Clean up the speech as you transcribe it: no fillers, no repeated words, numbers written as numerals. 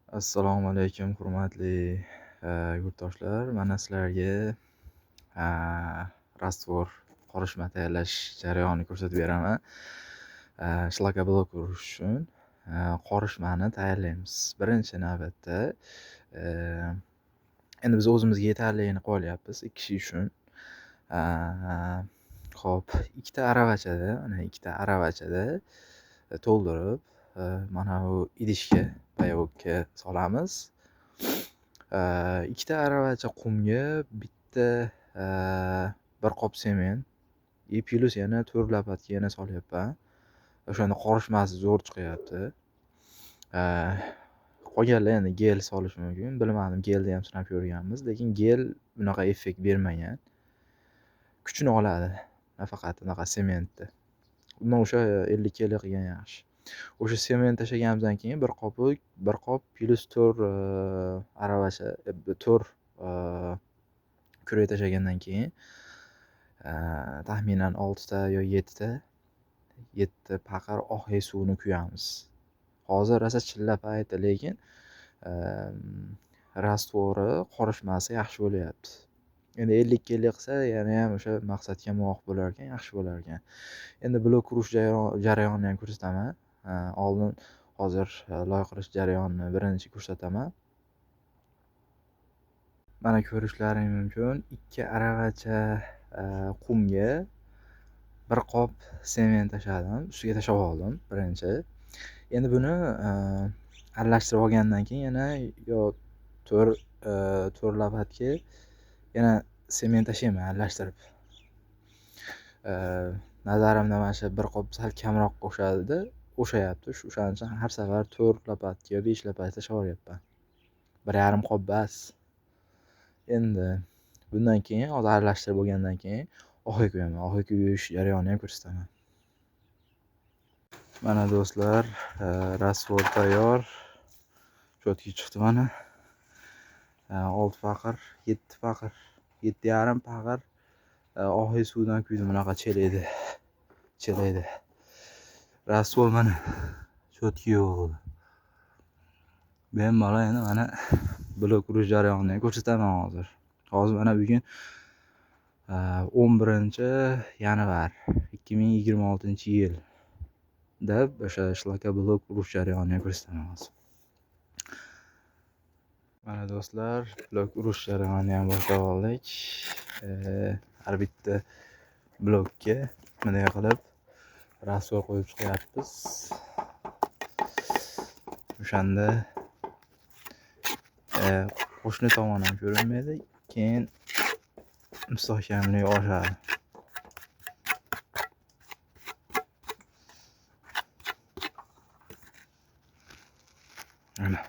Assalomu alaykum, hurmatli yurtdoshlar. Mana sizlarga rastvor qorishma tayyorlash jarayonini ko'rsatib beraman. Shlakablok urish uchun qorishmani tayyorlaymiz. Birinchi navbatda endi biz o'zimizga yetarligini qilib olyapmiz 2 kishi uchun. Xo'p, ikkita aravachada to'ldirib mana bu idishga payovga solamiz. Ikkita aravacha qumga bitta bir qop sement plus yana 4 lapatka yana solyapman. O'shanda qorishmasi zo'r chiqyapti. Qolganlar endi gel solish mumkin. Bilmadim, gelda ham sinab ko'rganmiz, lekin gel bunaqa effekt bermagan. Kuchni oladi nafaqat unaqa sementni. Umuman o'sha 50 kg qilgan yaxshi. O'sha sement tashaganimizdan keyin bir qop plus 4 aravacha 4 kurak tashagandan keyin taxminan 6 ta yo 7 paqir oqay suvni quyamiz. Hozir rosa chilla payti, lekin rastvori qorishmasi yaxshi bo'lyapti. Endi 50 kg qilsa yana ham o'sha maqsadga muvofiq bo'lar ekan, yaxshi bo'lar ekan. Endi blok urish jarayonini ham ko'rsataman. Oldin hozir loy qilish jarayonini birinchi ko'rsataman. Mana ko'rishlaring mumkin. 2 aravacha qumga bir qop sement tashadim, ustiga tashab oldim birinchi. Endi buni aralashtirib olgandan keyin yana yo 4 lapatka yana sement tashayman aralashtirib. Nazarimda mana shu bir qop sal kamroq o'xshayapti. O'shaning uchun har safar 4 lapatka yo 5 lapatka tashlab yuboryapman. 1,5 qop bas. Endi bundan keyin hozir aralashtirib bo'lgandan keyin oqay quyaman. Oqay kuyish jarayonini ham ko'rsataman. Mana do'stlar, rastvor tayyor. Cho'tki chiqdi mana. 6 paqir, 7 paqir, 7,5 paqir oqay suvdan quydim, bunaqa chelaydi. Rastvor mana cho'tki bo'ldi. Bemalol endi mana blok urish jarayonini ham ko'rsataman hozir. Hozir mana bugun 11-yanvar 2026-yil deb o'sha shlakablok urish jarayonini ham ko'rsataman hozir. Mana do'stlar, blok urish jarayonini ham boshlab oldik. Har bitta blokka bunday qilib rastvor qo'yib chiqyapmiz. O'shanda qo'shni tomon ham ko'rinmaydi, keyin mustahkamlik oshadi. Mana